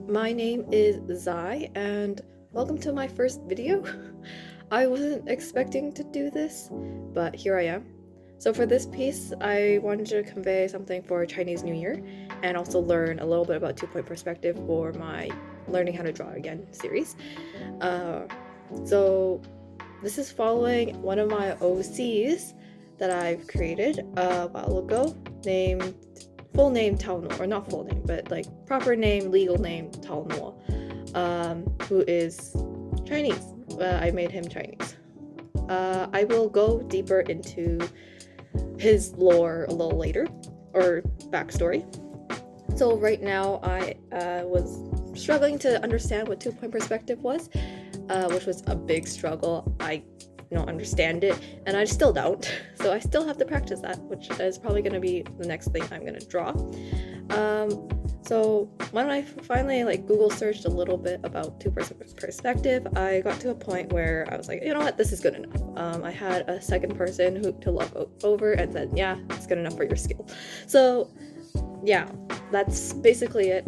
My name is Zai, and welcome to my first video. I wasn't expecting to do this, but here I am. So for this piece, I wanted to convey something for Chinese New Year, and also learn a little bit about two-point perspective for my Learning How to Draw Again series. So this is following one of my OCs that I've created a while ago, named full name TaoNuo, or not full name, but like proper name, legal name TaoNuo, who is Chinese. I made him Chinese. I will go deeper into his lore a little later, or backstory. So right now I was struggling to understand what two-point perspective was, which was a big struggle. I don't understand it, and I still don't, so I still have to practice that, which is probably going to be the next thing I'm going to draw. So when I finally Google searched a little bit about two-point perspective, I got to a point where I was like, you know what, this is good enough. I had a second person to look over and said, yeah, it's good enough for your skill. So yeah, that's basically it.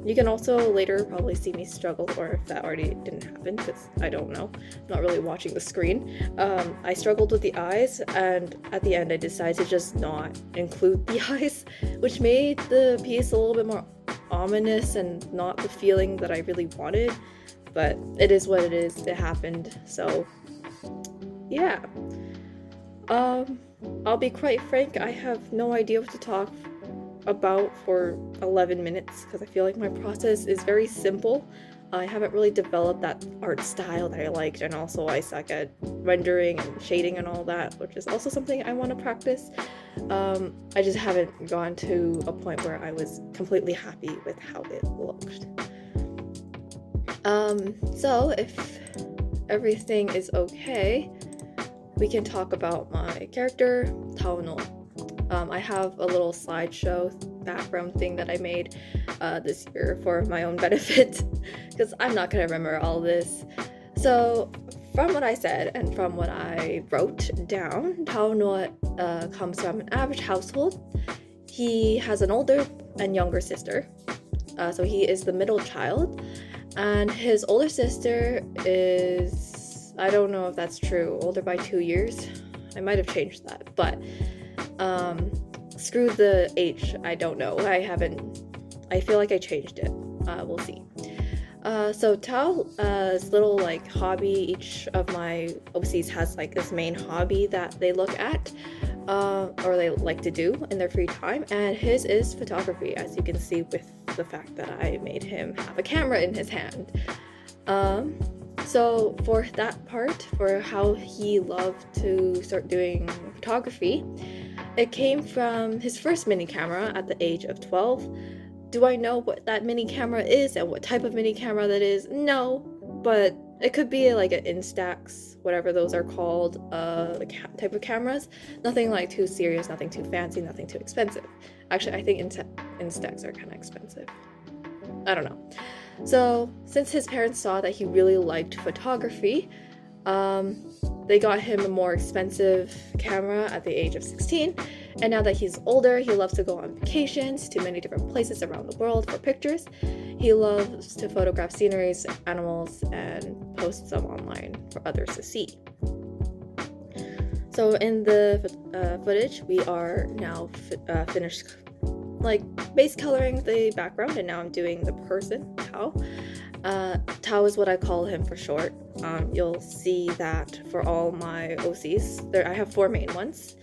You can also later probably see me struggle, or if that already didn't happen, because I don't know, I'm not really watching the screen. I struggled with the eyes, and at the end I decided to just not include the eyes, which made the piece a little bit more ominous and not the feeling that I really wanted, but it is what it is, it happened, so yeah. I'll be quite frank, I have no idea what to talk about for 11 minutes because I feel like my process is very simple. I haven't really developed that art style that I liked, and also I suck at rendering and shading and all that, which is also something I want to practice. I just haven't gone to a point where I was completely happy with how it looked. So if everything is okay, we can talk about my character, TaoNuo. I have a little slideshow background thing that I made this year for my own benefit, because I'm not going to remember all this. So from what I said and from what I wrote down, TaoNuo comes from an average household. He has an older and younger sister, so he is the middle child, and his older sister is, I don't know if that's true, older by 2 years. I might have changed that, but screw the H, I don't know. I feel like I changed it. We'll see. So Tao's little hobby, each of my OCs has this main hobby that they look at, or they like to do in their free time, and his is photography, as you can see with the fact that I made him have a camera in his hand. So for that part, for how he loved to start doing photography, it came from his first mini camera at the age of 12. Do I know what that mini camera is and what type of mini camera that is? No, but it could be an Instax, whatever those are called, type of cameras. Nothing too serious, nothing too fancy, nothing too expensive. Actually, I think Instax are kind of expensive. I don't know. So since his parents saw that he really liked photography, they got him a more expensive camera at the age of 16, and now that he's older, he loves to go on vacations to many different places around the world for pictures. He loves to photograph sceneries, animals, and post them online for others to see. So in the footage, we are now finished base coloring the background, and now I'm doing the person, Tao. Tao is what I call him for short. You'll see that for all my OCs, I have 4 main ones.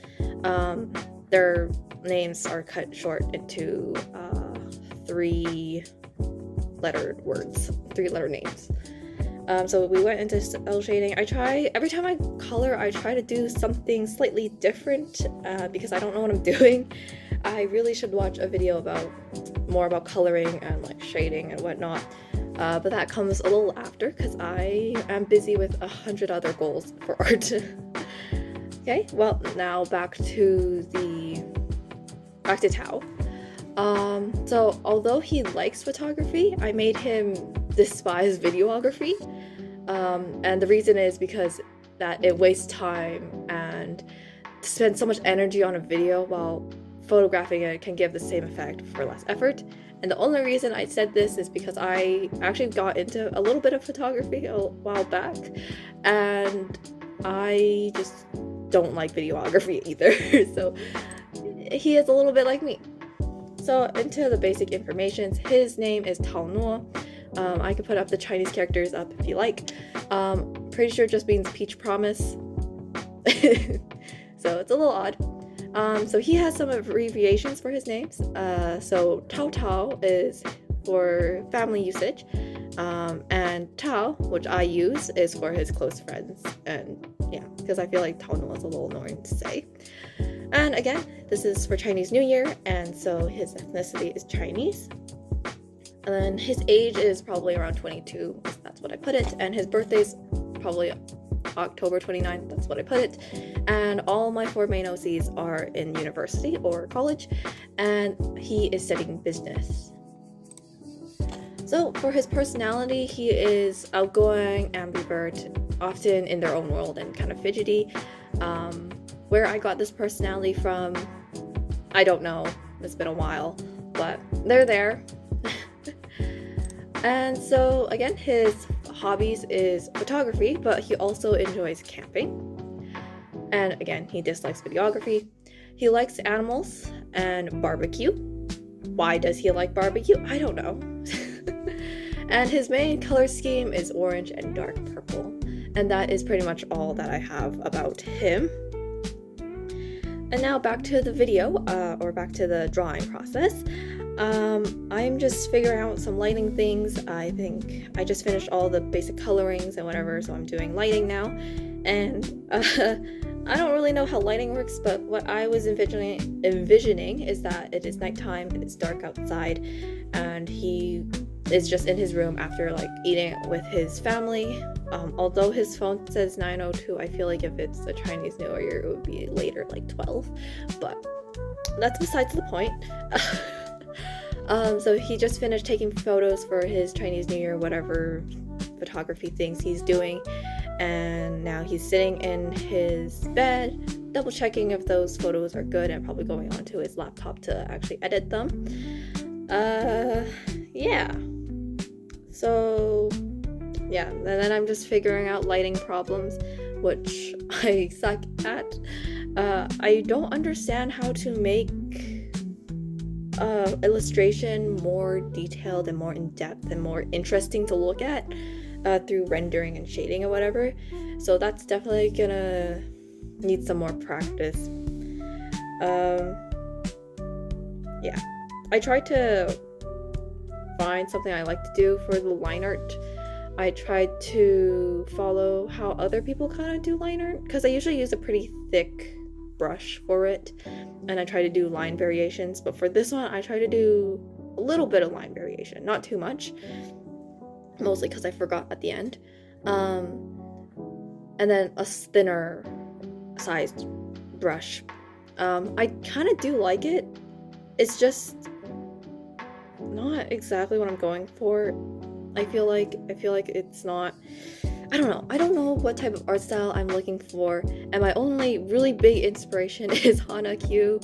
Their names are cut short into 3-letter words, 3-letter names. So we went into cell shading. Every time I color, I try to do something slightly different because I don't know what I'm doing. I really should watch a video more about coloring and shading and whatnot. But that comes a little after because I am busy with 100 other goals for art. Okay, well, now back to Tao. So although he likes photography, I made him despise videography. And the reason is because that it wastes time, and to spend so much energy on a video while photographing it can give the same effect for less effort. And the only reason I said this is because I actually got into a little bit of photography a while back, and I just don't like videography either. So he is a little bit like me. So into the basic information, his name is TaoNuo. I can put up the Chinese characters up if you like. Pretty sure it just means peach promise. So it's a little odd. So he has some abbreviations for his names. So Tao Tao is for family usage, and Tao, which I use, is for his close friends. And yeah, because I feel like TaoNuo is a little annoying to say. And again, this is for Chinese New Year, and so his ethnicity is Chinese. And then his age is probably around 22, that's what I put it, and his birthday's probably October 29th, that's what I put it. And all my 4 main OCs are in university or college, and he is studying business. So for his personality, he is outgoing, ambivert, often in their own world and kind of fidgety. Where I got this personality from, I don't know, it's been a while, but they're there. And so again, his hobbies is photography, but he also enjoys camping. And again, he dislikes videography. He likes animals and barbecue. Why does he like barbecue? I don't know. And his main color scheme is orange and dark purple. And that is pretty much all that I have about him. And now back to the video, or back to the drawing process. I'm just figuring out some lighting things. I think I just finished all the basic colorings and whatever, so I'm doing lighting now. And I don't really know how lighting works, but what I was envisioning is that it is nighttime and it's dark outside, and he is just in his room after like eating with his family. Although his phone says 9:02, I feel like if it's a Chinese New Year, it would be later, like 12. But that's besides the point. So he just finished taking photos for his Chinese New Year, whatever photography things he's doing, and now he's sitting in his bed, double checking if those photos are good, and probably going onto his laptop to actually edit them. Yeah. So yeah, and then I'm just figuring out lighting problems, which I suck at. I don't understand how to make illustration more detailed and more in-depth and more interesting to look at through rendering and shading or whatever. So that's definitely gonna need some more practice. Yeah, I tried to find something I like to do for the line art. I tried to follow how other people kind of do line art, because I usually use a pretty thick brush for it, and I try to do line variations. But for this one, I try to do a little bit of line variation, not too much, mostly because I forgot at the end. And then a thinner sized brush. I kind of do like it. It's just not exactly what I'm going for. I feel like it's not, I don't know what type of art style I'm looking for, and my only really big inspiration is Hana Q.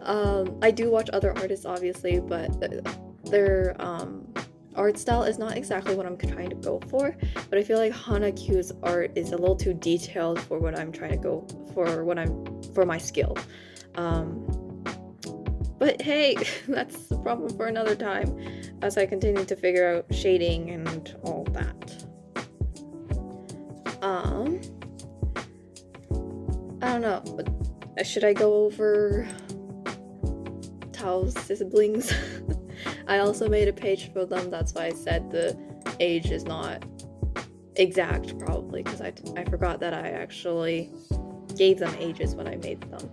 I do watch other artists obviously, but their art style is not exactly what I'm trying to go for, but I feel like Hana Q's art is a little too detailed for what I'm trying to go for my skill. But hey, that's a problem for another time, as I continue to figure out shading and all that. I don't know, but should I go over Tao's siblings? I also made a page for them, that's why I said the age is not exact, probably, because I forgot that I actually gave them ages when I made them.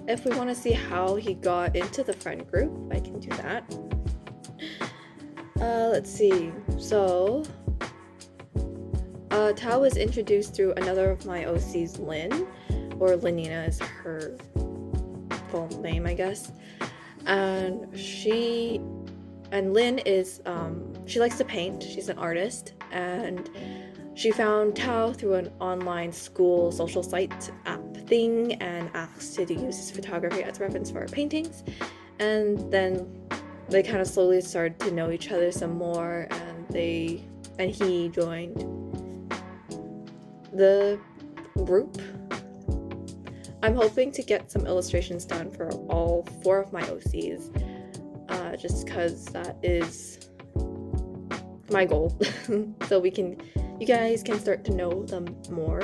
If we want to see how he got into the friend group, I can do that. Let's see. So, Tao was introduced through another of my OCs, Lynn, or Lenina is her full name, I guess. And Lynn is, she likes to paint. She's an artist, and she found Tao through an online school social site app thing and asked to use his photography as reference for our paintings. And then they kind of slowly started to know each other some more, and he joined the group. I'm hoping to get some illustrations done for all 4 of my OCs, just because that is my goal. So you guys can start to know them more.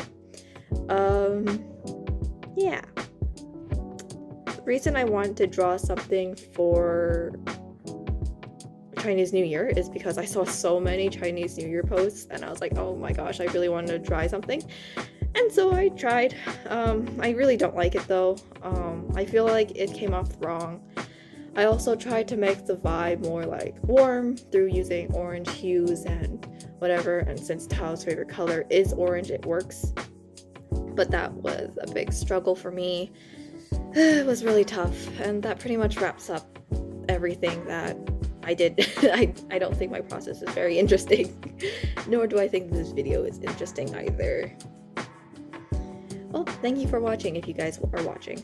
Yeah. The reason I wanted to draw something for Chinese New Year is because I saw so many Chinese New Year posts, and I was like, oh my gosh, I really wanted to try something. And so I tried. I really don't like it though. I feel like it came off wrong. I also tried to make the vibe more like warm through using orange hues and whatever, and since Tao's favorite color is orange, it works. But that was a big struggle for me. It was really tough, and that pretty much wraps up everything that I did. I don't think my process is very interesting, nor do I think this video is interesting either. Well, thank you for watching if you guys are watching.